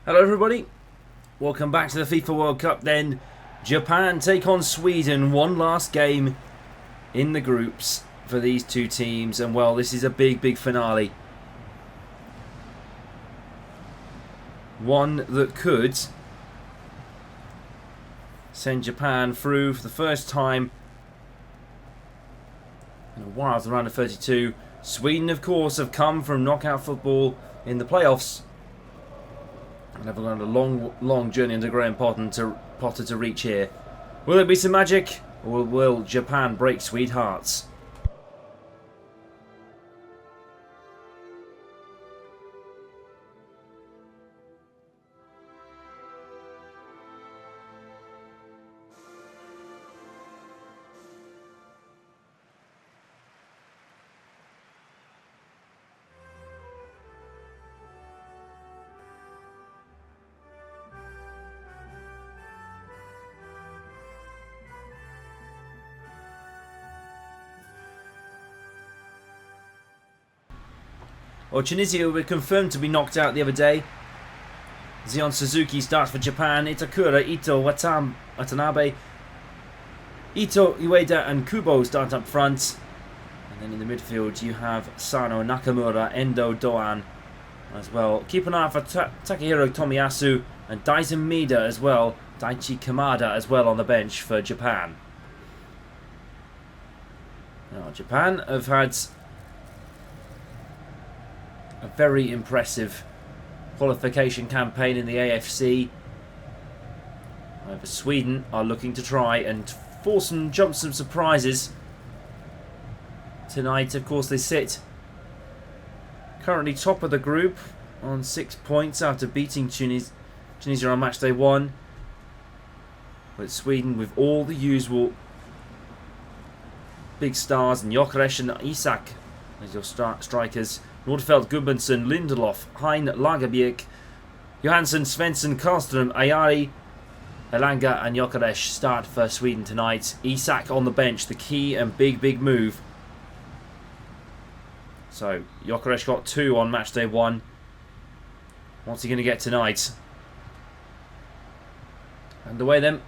Hello everybody, welcome back to the FIFA World Cup then. Japan take on Sweden, one last game in the groups for these two teams, and well, this is a big finale. One that could send Japan through for the first time in a while to the round of 32. Sweden of course have come from knockout football in the playoffs and have gone a long journey under Graham Potter to reach here. Will it be some magic, or will Japan break sweethearts? Well, Tunisia were confirmed to be knocked out the other day. Zion Suzuki starts for Japan. Itakura, Ito, Watanabe, Ito, Ueda and Kubo start up front. And then in the midfield you have Sano, Nakamura, Endo, Doan as well. Keep an eye out for Takehiro Tomiyasu and Daisen Mida as well. Daichi Kamada as well on the bench for Japan. Now, Japan have had a very impressive qualification campaign in the AFC. However, Sweden are looking to try and force some surprises tonight. Of course, they sit currently top of the group on 6 points after beating Tunisia on match day 1. But Sweden, with all the usual big stars, and Gyökeres and Isak as your strikers, Nordfeldt, Gudmundsson, Lindelof, Hein, Lagerbäck, Johansson, Svensson, Karlström, Ayari, Elanga and Gyökeres start for Sweden tonight. Isak on the bench, the key and big move. So, Gyökeres got 2 on match day 1. What's he going to get tonight? Underway then.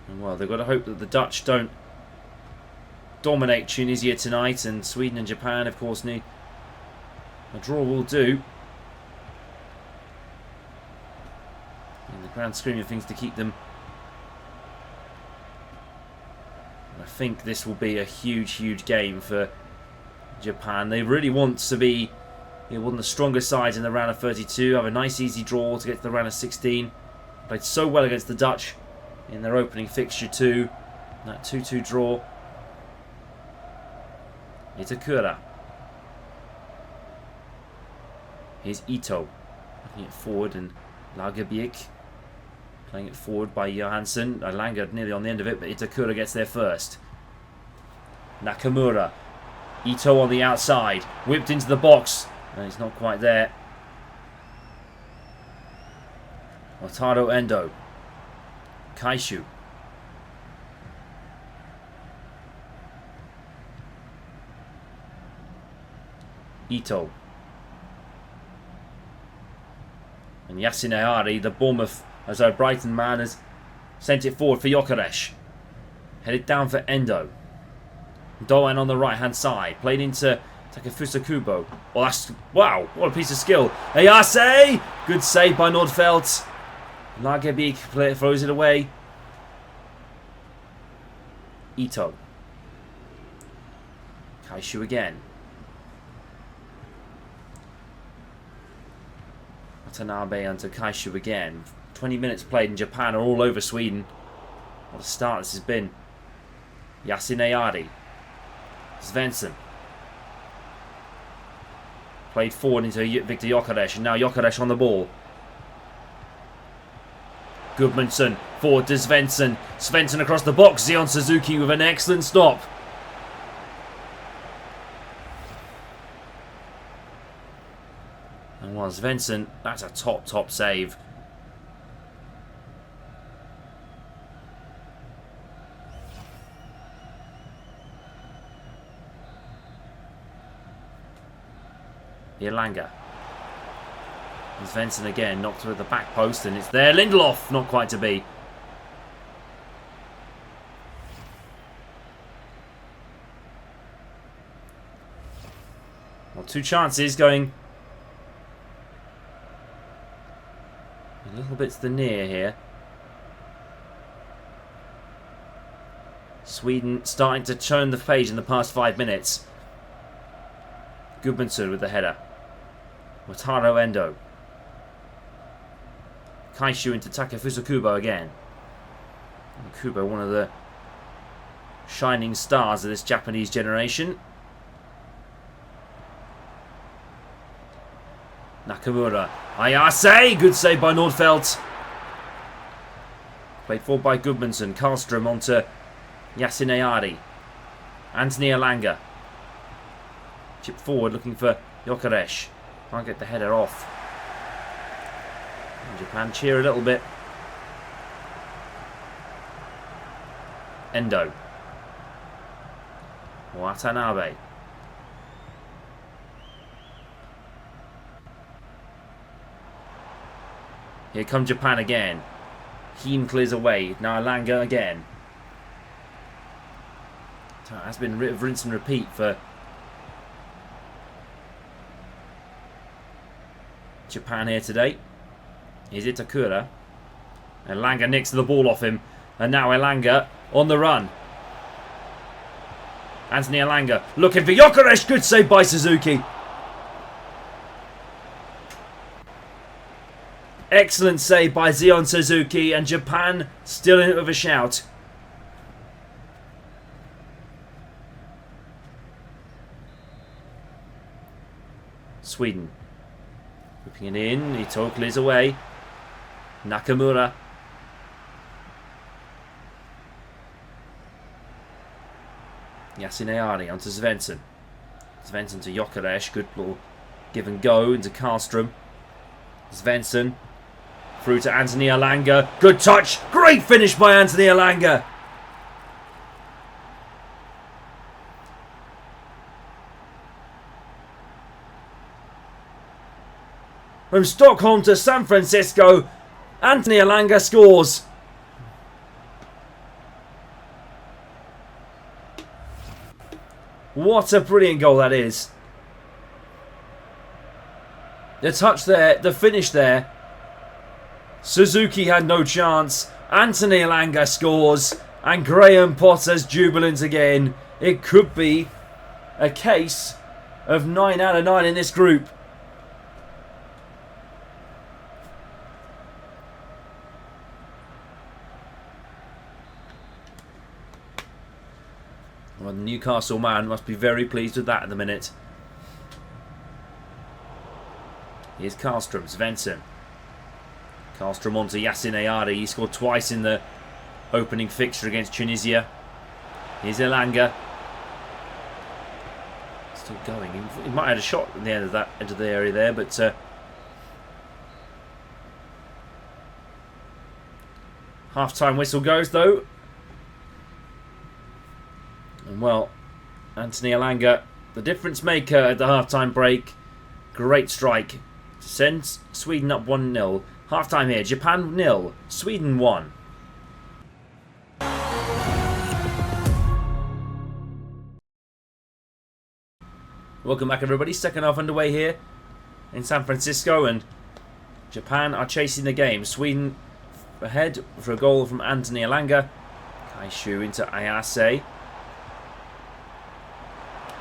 And well, they've got to hope that the Dutch don't dominate Tunisia tonight, and Sweden and Japan of course need a draw will do in the grand scheme of things to keep them. I think this will be a huge game for Japan. They really want to be one of the stronger sides in the round of 32, have a nice easy draw to get to the round of 16. Played so well against the Dutch in their opening fixture too. That 2-2 draw. Itakura. Here's Ito. Looking it forward, and Lagerbäck playing it forward by Johansson. Elanga nearly on the end of it, but Itakura gets there first. Nakamura. Ito on the outside. Whipped into the box. And he's not quite there. Wataru Endo. Kaishu. Ito. And Yasin Ayari, the Bournemouth, Brighton man, has sent it forward for Gyökeres. Headed down for Endo. Doan on the right hand side. Played into Takefusa Kubo. Oh, that's, wow, what a piece of skill. Ayase! Good save by Nordfeldt. Lagerbäck throws it away. Ito. Kaishu again. Watanabe onto Kaishu again. 20 minutes played in Japan are all over Sweden. What a start this has been. Yasin Ayari. Svensson. Played forward into Viktor Gyökeres, and now Gyökeres on the ball. Gudmundsson forward to Svensson. Svensson across the box. Zion Suzuki with an excellent stop. And while Svensson, that's a top save. Elanga. Svensson again, knocked with the back post, and it's there. Lindelof, not quite to be. Well, 2 chances going a little bit to the near here. Sweden starting to turn the page in the past 5 minutes. Gudmundsson with the header. Wataru Endo. Kaishu into Takefusa Kubo again. And Kubo, one of the shining stars of this Japanese generation. Nakamura. Ayase! Good save by Nordfeldt. Played forward by Gudmundsson. Karlström onto Yasin Ayari. Anthony Elanga. Chip forward looking for Gyökeres. Can't get the header off. And Japan cheer a little bit. Endo. Watanabe. Here come Japan again. Heen clears away. Now Elanga again. So it has been rinse and repeat for Japan here today. Here's Itakura. Elanga nicks the ball off him. And now Elanga on the run. Anthony Elanga looking for Gyökeres. Good save by Suzuki. Excellent save by Zion Suzuki, and Japan still in it with a shout. Sweden whipping it in. Ito clears away. Nakamura. Yasin Ayari onto Svensson. Svensson to Gyökeres. Good little give and go into Karlström. Svensson. Through to Anthony Elanga. Good touch. Great finish by Anthony Elanga. From Stockholm to San Francisco, Anthony Elanga scores. What a brilliant goal that is. The touch there, the finish there. Suzuki had no chance. Anthony Elanga scores. And Graham Potter's jubilant again. It could be a case of 9 out of 9 in this group. Well, the Newcastle man must be very pleased with that at the minute. Here's Karlström, Svensson. Karlström onto Yasin Ayari. He scored twice in the opening fixture against Tunisia. Here's Elanga. Still going. He might have had a shot at the end of that into the area there, but half-time whistle goes though. And well, Anthony Elanga, the difference maker at the half-time break. Great strike. Sends Sweden up 1-0. Half-time here. Japan 0. Sweden 1. Welcome back everybody. Second half underway here in San Francisco, and Japan are chasing the game. Sweden ahead for a goal from Anthony Elanga. Kaishu into Ayase.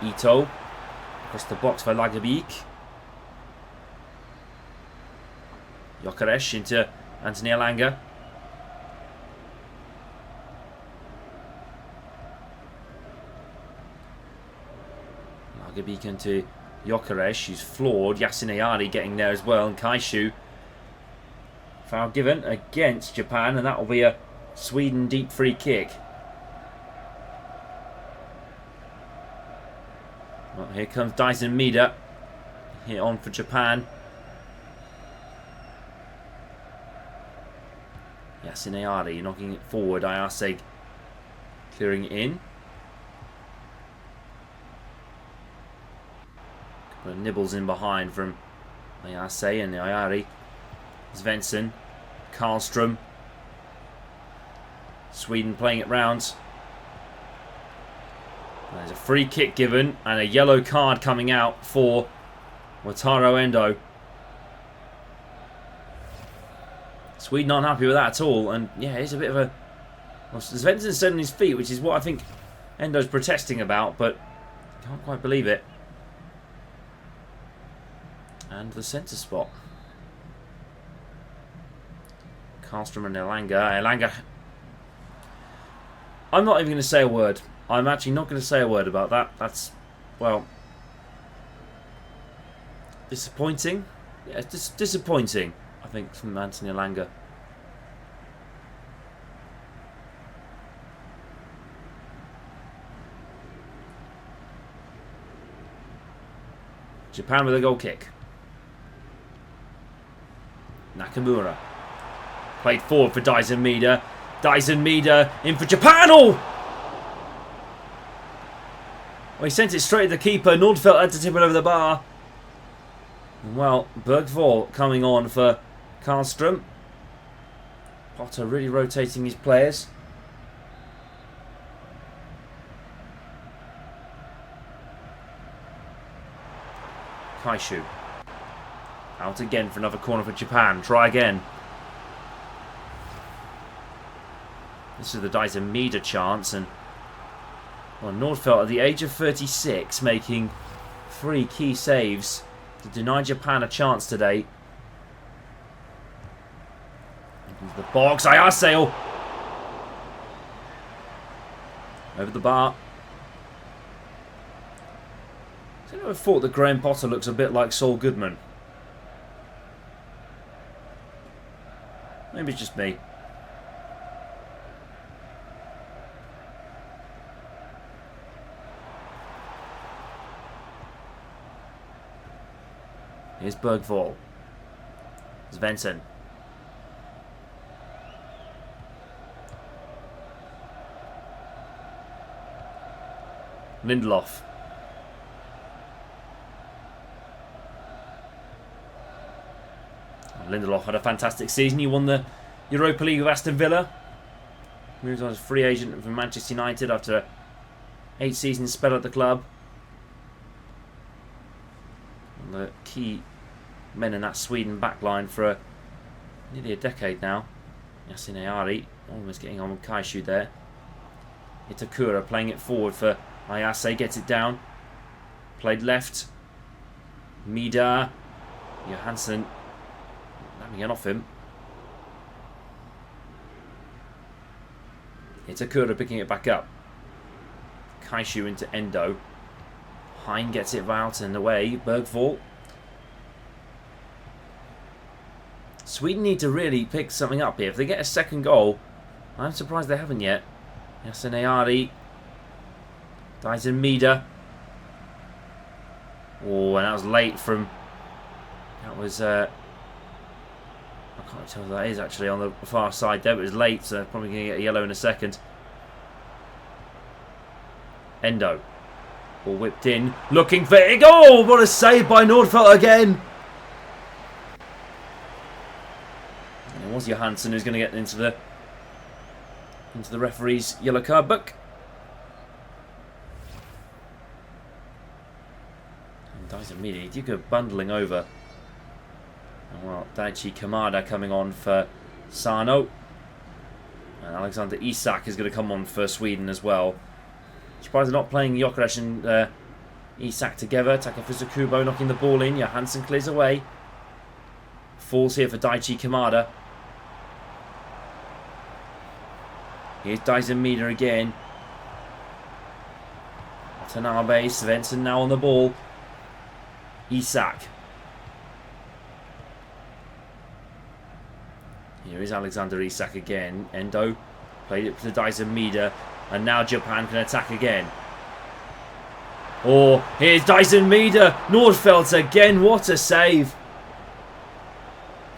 Ito across the box for Lagerbäck. Gyökeres into Anthony Elanga. Lagerbäck into Gyökeres, who's floored. Yasin Ayari getting there as well, and Kaishu. Foul given against Japan, and that will be a Sweden deep free kick. Well, here comes Dyson Mida. Hit on for Japan. Yasin Ayari knocking it forward. Ayase clearing it in. Couple of nibbles in behind from Ayase and Ayari. Svensson. Karlström. Sweden playing it round. There's a free kick given and a yellow card coming out for Wataru Endo. Sweden aren't happy with that at all, and yeah, it's a bit of a... Well, Svensson's still on his feet, which is what I think Endo's protesting about, but can't quite believe it. And the centre spot. Karlström and Elanga. Elanga... I'm not even going to say a word. I'm actually not going to say a word about that. That's, well... disappointing. Yeah, it's disappointing, I think, from Anthony Elanga. Japan with a goal kick. Nakamura. Played forward for Dyson Mieda. Dyson Mieda in for Japan. Oh! Well, he sent it straight to the keeper. Nordfeldt had to tip it over the bar. And well, Bergvall coming on for Karlström. Potter really rotating his players. Kaishu. Out again for another corner for Japan. Try again. This is the Dyson Mieda chance, and well, Nordfeldt at the age of 36 making 3 key saves to deny Japan a chance today. Into the box, Ayase over the bar. I never thought that Graham Potter looks a bit like Saul Goodman. Maybe it's just me. Here's Bergvall. Svensson. Lindelof. Lindelof had a fantastic season. He won the Europa League with Aston Villa. Moves on as free agent from Manchester United after an 8-season spell at the club. One of the key men in that Sweden backline for nearly a decade now. Yasin Ayari almost getting on with Kaishu there. Itakura playing it forward for Ayase, gets it down. Played left. Mieda. Johansson having it off him. Itakura picking it back up. Kaishu into Endo. Hein gets it out and away. Bergvall. Sweden need to really pick something up here. If they get a second goal, I'm surprised they haven't yet. Yasin Ayari. Dyson Mieda. Oh, and that was late from... That was... I can't tell who that is actually on the far side there, but it was late, so probably going to get a yellow in a second. Endo. Ball whipped in, looking for it. Oh, what a save by Nordfeldt again! And it was Johansson who's going to get into the referee's yellow card book. And Dyson Mieda, he did go bundling over. And well, Daichi Kamada coming on for Sano. And Alexander Isak is going to come on for Sweden as well. Surprised they're not playing Gyökeres and Isak together. Takefusa Kubo knocking the ball in. Johansson clears away. Falls here for Daichi Kamada. Here's Dyson Mieda again. Watanabe, Svensson now on the ball. Isak. Here is Alexander Isak again. Endo played it to Dyson Mieda. And now Japan can attack again. Oh, here's Dyson Mieda. Nordfeldt again. What a save.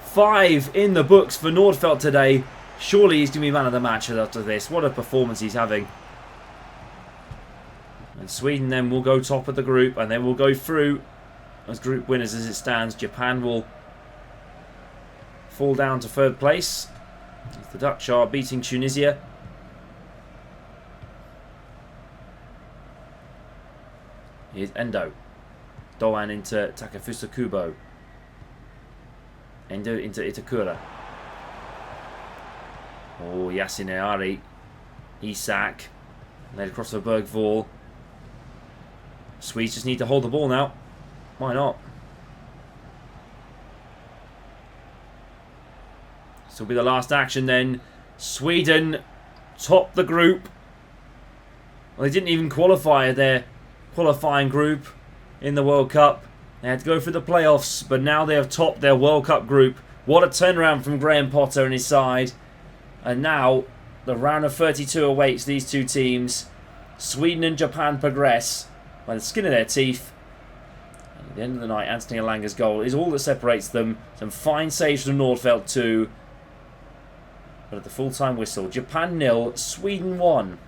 5 in the books for Nordfeldt today. Surely he's going to be man of the match after this. What a performance he's having. And Sweden then will go top of the group. And then will go through as group winners as it stands. Japan will fall down to 3rd place. The Dutch are beating Tunisia. Here's Endo. Doan into Takefusa Kubo. Endo into Itakura. Oh, Yasine Ari. Isak. Led across for Bergvall. Swedes just need to hold the ball now. Why not? This will be the last action then. Sweden top the group. Well, they didn't even qualify their qualifying group in the World Cup. They had to go through the playoffs, but now they have topped their World Cup group. What a turnaround from Graham Potter and his side. And now the round of 32 awaits these two teams. Sweden and Japan progress by the skin of their teeth. And at the end of the night, Anthony Elanga's goal is all that separates them. Some fine saves from Nordfeldt too. But at the full-time whistle, Japan 0, Sweden 1.